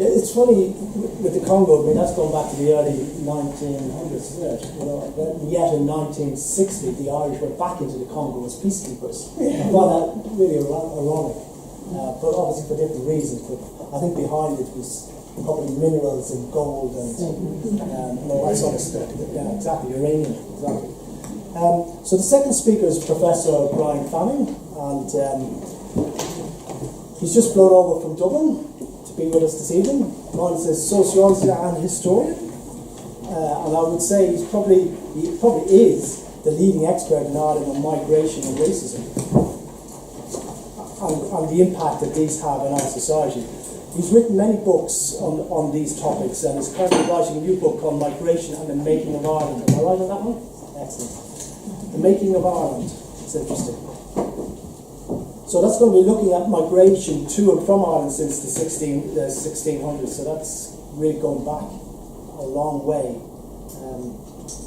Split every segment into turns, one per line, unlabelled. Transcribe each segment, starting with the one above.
Yeah, it's funny with the Congo. I mean, that's going back to the early 1900s, isn't it? You know, yet in 1960, the Irish went back into the Congo as peacekeepers. I find that really ironic, but obviously for different reasons. But I think behind it was probably minerals and gold and all that sort of stuff. Yeah, exactly, uranium, exactly. So the second speaker is Professor Bryan, and he's just flown over from Dublin to be with us this evening. Bryan is a sociologist and historian, and I would say he probably is the leading expert in Ireland on migration and racism, and the impact that these have on our society. He's written many books on these topics, and is currently writing a new book called Migration and the Making of Ireland. Am I right on that one? Excellent. The Making of Ireland. It's interesting. So that's going to be looking at migration to and from Ireland since the 1600s. So that's really going back a long way.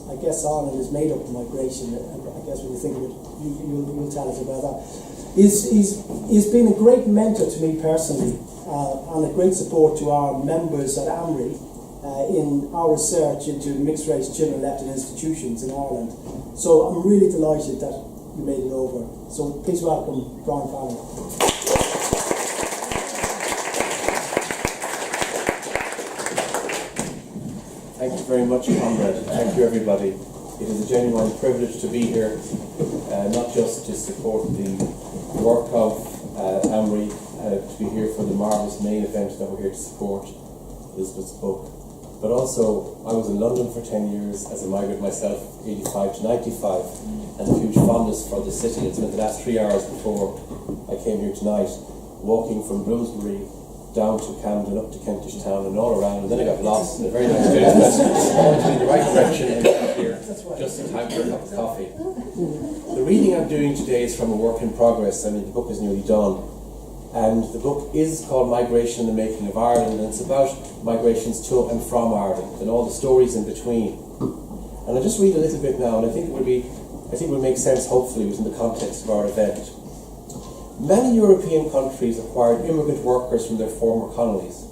I guess Ireland is made up of migration. I guess when you think of it, you'll tell us about that. He's been a great mentor to me personally, and a great support to our members at AMRI in our research into mixed-race children left in institutions in Ireland. So I'm really delighted that you made it over. So please welcome Bryan Fallon.
Thank you very much, Conrad. Thank you, everybody. It is a genuine privilege to be here, not just to support the work of AMRI, to be here for the marvellous main event that we're here to support, Elizabeth's book. But also, I was in London for 10 years as a migrant myself, 85 to 95, and a huge fondness for the city. And spent the last 3 hours before I came here tonight, walking from Bloomsbury down to Camden, up to Kentish Town, and all around. And then I got lost in a very nice place, but I wanted to be in the right direction and got here just in time for a cup of coffee. The reading I'm doing today is from a work in progress. I mean, the book is nearly done. And the book is called Migration and the Making of Ireland, and it's about migrations to and from Ireland and all the stories in between. And I'll just read a little bit now, and I think it will make sense, hopefully, within the context of our event. Many European countries acquired immigrant workers from their former colonies.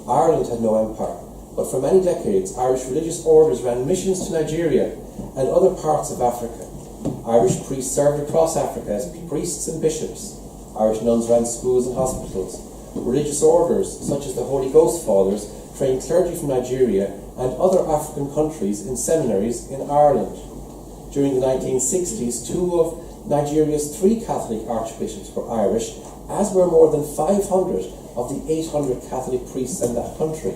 Ireland had no empire, but for many decades, Irish religious orders ran missions to Nigeria and other parts of Africa. Irish priests served across Africa as priests and bishops. Irish nuns ran schools and hospitals. Religious orders, such as the Holy Ghost Fathers, trained clergy from Nigeria and other African countries in seminaries in Ireland. During the 1960s, 2 of Nigeria's 3 Catholic archbishops were Irish, as were more than 500 of the 800 Catholic priests in that country.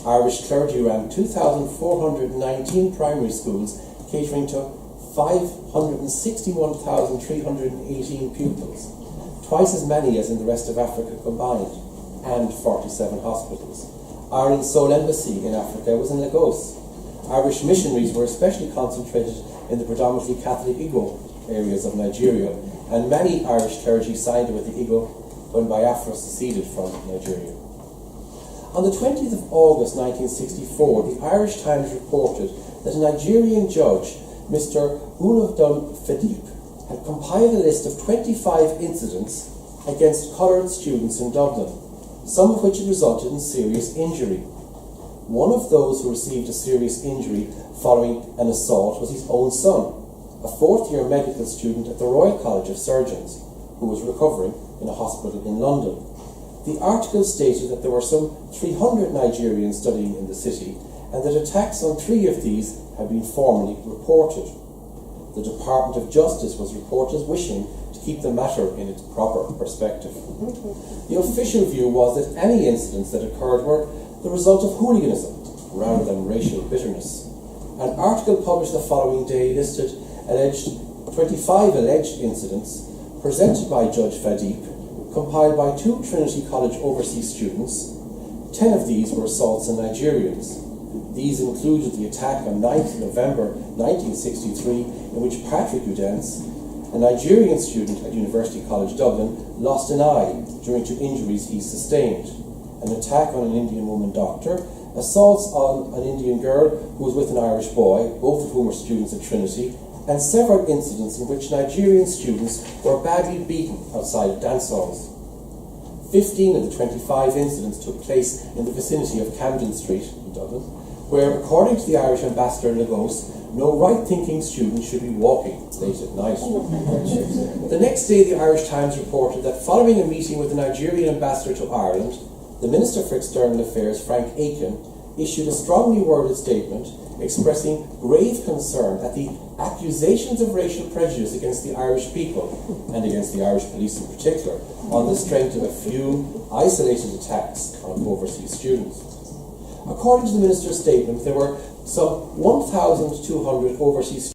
Irish clergy ran 2,419 primary schools, catering to 561,318 pupils. Twice as many as in the rest of Africa combined, and 47 hospitals. Ireland's sole embassy in Africa was in Lagos. Irish missionaries were especially concentrated in the predominantly Catholic Igbo areas of Nigeria, and many Irish clergy sided with the Igbo when Biafra seceded from Nigeria. On the 20th of August 1964, the Irish Times reported that a Nigerian judge, Mr. Uludun Fedip, had compiled a list of 25 incidents against coloured students in Dublin, some of which had resulted in serious injury. One of those who received a serious injury following an assault was his own son, a 4th-year medical student at the Royal College of Surgeons, who was recovering in a hospital in London. The article stated that there were some 300 Nigerians studying in the city, and that attacks on 3 of these had been formally reported. The Department of Justice was reported as wishing to keep the matter in its proper perspective. The official view was that any incidents that occurred were the result of hooliganism rather than racial bitterness. An article published the following day listed 25 alleged incidents presented by Judge Fadip, compiled by 2 Trinity College overseas students. 10 of these were assaults on Nigerians. These included the attack on 9th November 1963, in which Patrick Udence, a Nigerian student at University College Dublin, lost an eye during 2 injuries he sustained, an attack on an Indian woman doctor, assaults on an Indian girl who was with an Irish boy, both of whom were students at Trinity, and several incidents in which Nigerian students were badly beaten outside dance halls. 15 of the 25 incidents took place in the vicinity of Camden Street in Dublin, where, according to the Irish ambassador in Lagos, no right-thinking student should be walking late at night. The next day, the Irish Times reported that following a meeting with the Nigerian ambassador to Ireland, the Minister for External Affairs, Frank Aiken, issued a strongly worded statement expressing grave concern at the accusations of racial prejudice against the Irish people, and against the Irish police in particular, on the strength of a few isolated attacks on overseas students. According to the Minister's statement, there were some 1,200 overseas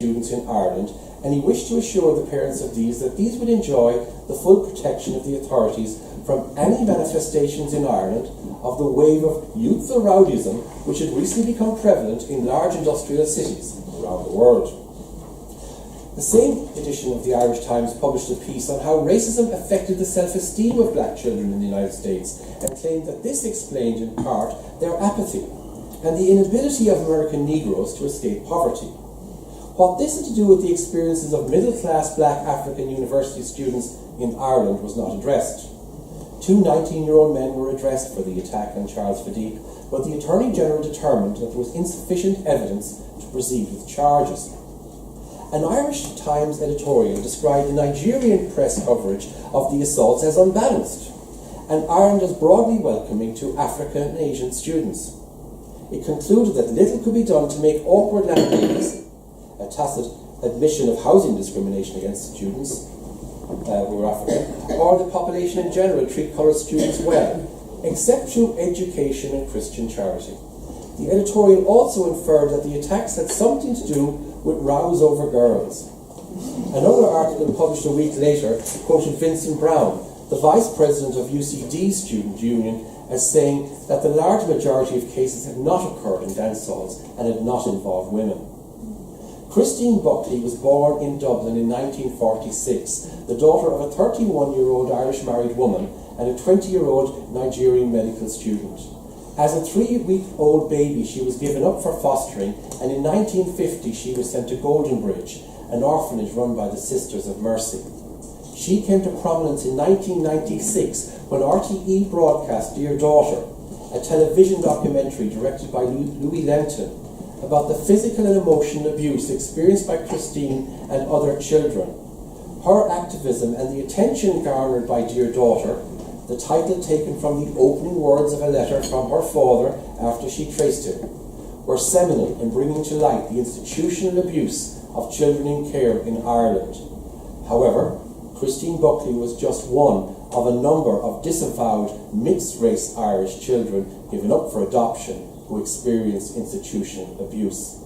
students in Ireland, and he wished to assure the parents of these that these would enjoy the full protection of the authorities from any manifestations in Ireland of the wave of youthful rowdyism which had recently become prevalent in large industrial cities around the world. The same edition of the Irish Times published a piece on how racism affected the self-esteem of black children in the United States, and claimed that this explained in part their apathy and the inability of American Negroes to escape poverty. What this had to do with the experiences of middle-class black African university students in Ireland was not addressed. 2 19-year-old men were addressed for the attack on Charles Fadique, but the Attorney General determined that there was insufficient evidence to proceed with charges. An Irish Times editorial described the Nigerian press coverage of the assaults as unbalanced, and Ireland as broadly welcoming to African and Asian students. It concluded that little could be done to make awkward landladies, a tacit admission of housing discrimination against students who were African, or the population in general treat coloured students well, except through education and Christian charity. The editorial also inferred that the attacks had something to do with rows over girls. Another article published a week later quoted Vincent Brown, the vice president of UCD's student union, as saying that the large majority of cases had not occurred in dance halls and had not involved women. Christine Buckley was born in Dublin in 1946, the daughter of a 31-year-old Irish married woman and a 20-year-old Nigerian medical student. As a 3-week-old baby, she was given up for fostering, and in 1950 she was sent to Goldenbridge, an orphanage run by the Sisters of Mercy. She came to prominence in 1996 when RTE broadcast Dear Daughter, a television documentary directed by Louis Lenton about the physical and emotional abuse experienced by Christine and other children. Her activism and the attention garnered by Dear Daughter, the title taken from the opening words of a letter from her father after she traced him, were seminal in bringing to light the institutional abuse of children in care in Ireland. However, Christine Buckley was just one of a number of disavowed mixed-race Irish children given up for adoption who experienced institutional abuse.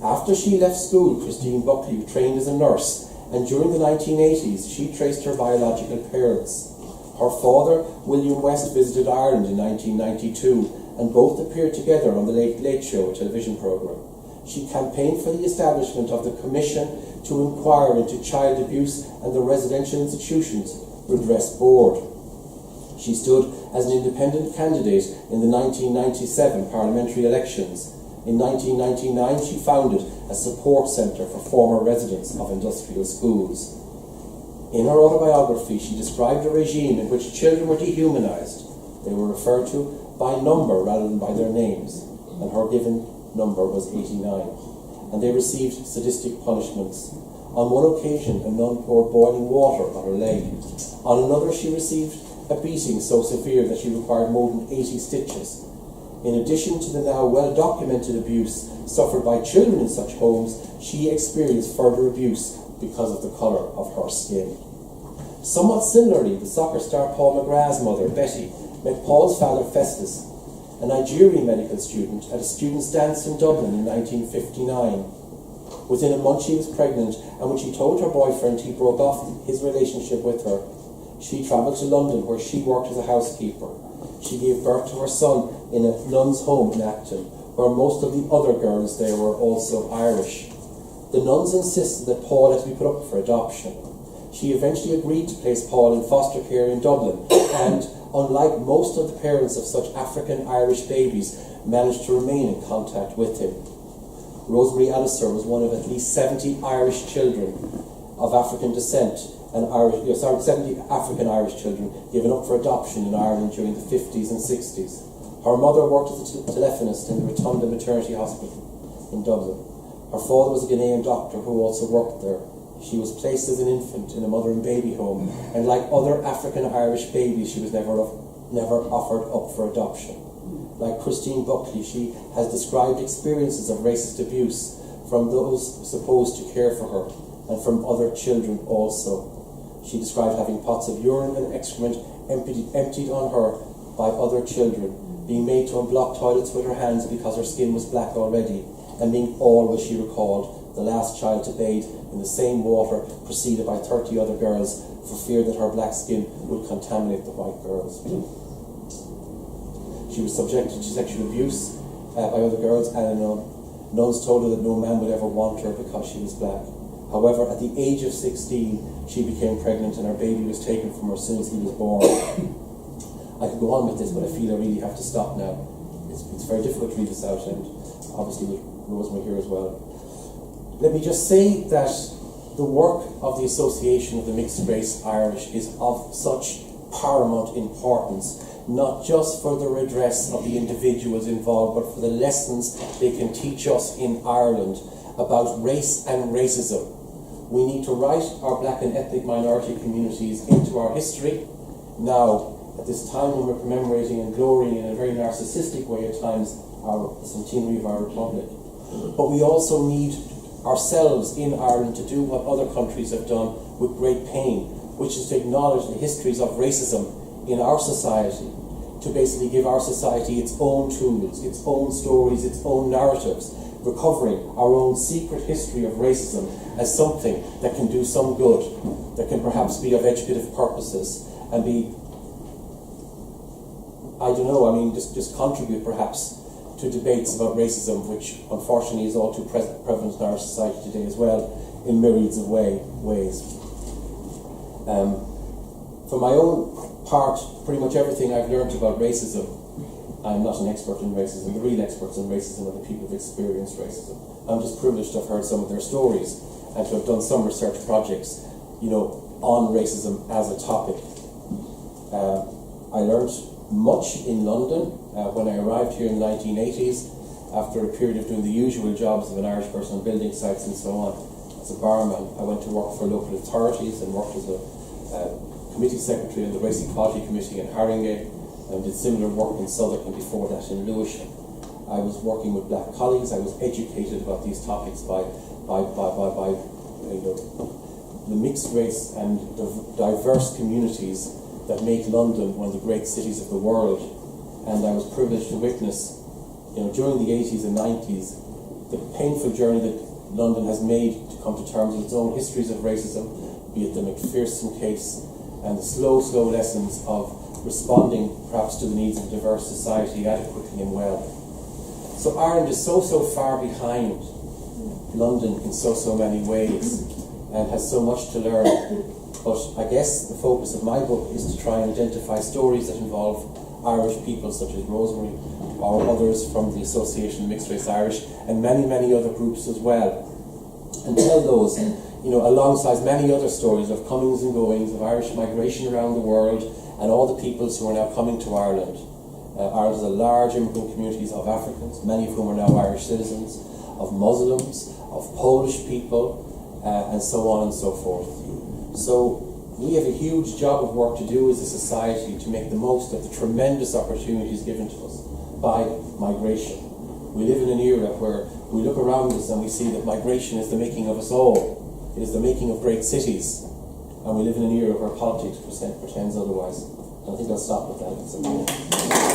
After she left school, Christine Buckley trained as a nurse, and during the 1980s she traced her biological parents. Her father, William West, visited Ireland in 1992, and both appeared together on the Late Late Show television programme. She campaigned for the establishment of the Commission to inquire into child abuse and the Residential Institutions Redress Board. She stood as an independent candidate in the 1997 parliamentary elections. In 1999, she founded a support centre for former residents of industrial schools. In her autobiography, she described a regime in which children were dehumanised. They were referred to by number rather than by their names, and her given number was 89. And they received sadistic punishments. On one occasion, a nun poured boiling water on her leg. On another, she received a beating so severe that she required more than 80 stitches. In addition to the now well-documented abuse suffered by children in such homes, she experienced further abuse because of the colour of her skin. Somewhat similarly, the soccer star Paul McGrath's mother, Betty, met Paul's father, Festus, a Nigerian medical student, at a student's dance in Dublin in 1959. Within a month she was pregnant, and when she told her boyfriend, he broke off his relationship with her. She travelled to London, where she worked as a housekeeper. She gave birth to her son in a nun's home in Acton, where most of the other girls there were also Irish. The nuns insisted that Paul had to be put up for adoption. She eventually agreed to place Paul in foster care in Dublin, and, unlike most of the parents of such African-Irish babies, managed to remain in contact with him. Rosemary Allister was one of at least 70 Irish children of African descent 70 African Irish children given up for adoption in Ireland during the 50s and 60s. Her mother worked as a telephonist in the Rotunda Maternity Hospital in Dublin. Her father was a Ghanaian doctor who also worked there. She was placed as an infant in a mother and baby home, and like other African Irish babies, she was never offered up for adoption. Like Christine Buckley, she has described experiences of racist abuse from those supposed to care for her, and from other children also. She described having pots of urine and excrement emptied on her by other children, being made to unblock toilets with her hands because her skin was black already, and being always, she recalled, the last child to bathe in the same water preceded by 30 other girls for fear that her black skin would contaminate the white girls. She was subjected to sexual abuse by other girls, and nuns told her that no man would ever want her because she was black. However, at the age of 16, she became pregnant and her baby was taken from her as soon as he was born. I could go on with this, but I feel I really have to stop now. It's very difficult to read this out, and obviously with Rosemary here as well. Let me just say that the work of the Association of the Mixed Race Irish is of such paramount importance, not just for the redress of the individuals involved, but for the lessons they can teach us in Ireland about race and racism. We need to write our black and ethnic minority communities into our history now, at this time when we're commemorating and glorying in a very narcissistic way at times the centenary of our republic. But we also need ourselves in Ireland to do what other countries have done with great pain, which is to acknowledge the histories of racism in our society, to basically give our society its own tools, its own stories, its own narratives, recovering our own secret history of racism as something that can do some good, that can perhaps be of educative purposes and be, just contribute perhaps to debates about racism, which unfortunately is all too prevalent in our society today as well, in myriads of ways. For my own part, pretty much everything I've learned about racism, I'm not an expert in racism. The real experts in racism are the people who've experienced racism. I'm just privileged to have heard some of their stories and to have done some research projects, on racism as a topic. I learned much in London when I arrived here in the 1980s, after a period of doing the usual jobs of an Irish person on building sites and so on. As a barman, I went to work for local authorities and worked as a committee secretary on the Race Equality Committee in Haringey, and did similar work in Southwark and before that in Lewisham. I was working with black colleagues. I was educated about these topics by the mixed race and diverse communities that make London one of the great cities of the world. And I was privileged to witness, during the 80s and 90s, the painful journey that London has made to come to terms with its own histories of racism, be it the McPherson case, and the slow lessons of responding perhaps to the needs of a diverse society adequately and well. So Ireland is so far behind London in so many ways and has so much to learn. But I guess the focus of my book is to try and identify stories that involve Irish people such as Rosemary or others from the Association of Mixed Race Irish and many other groups as well, and tell those alongside many other stories of comings and goings of Irish migration around the world and all the peoples who are now coming to Ireland. Ireland has a large immigrant communities of Africans, many of whom are now Irish citizens, of Muslims, of Polish people, and so on and so forth. So we have a huge job of work to do as a society to make the most of the tremendous opportunities given to us by migration. We live in an era where we look around us and we see that migration is the making of us all. It is the making of great cities. And we live in an era where politics pretends otherwise. And I think I'll stop with that.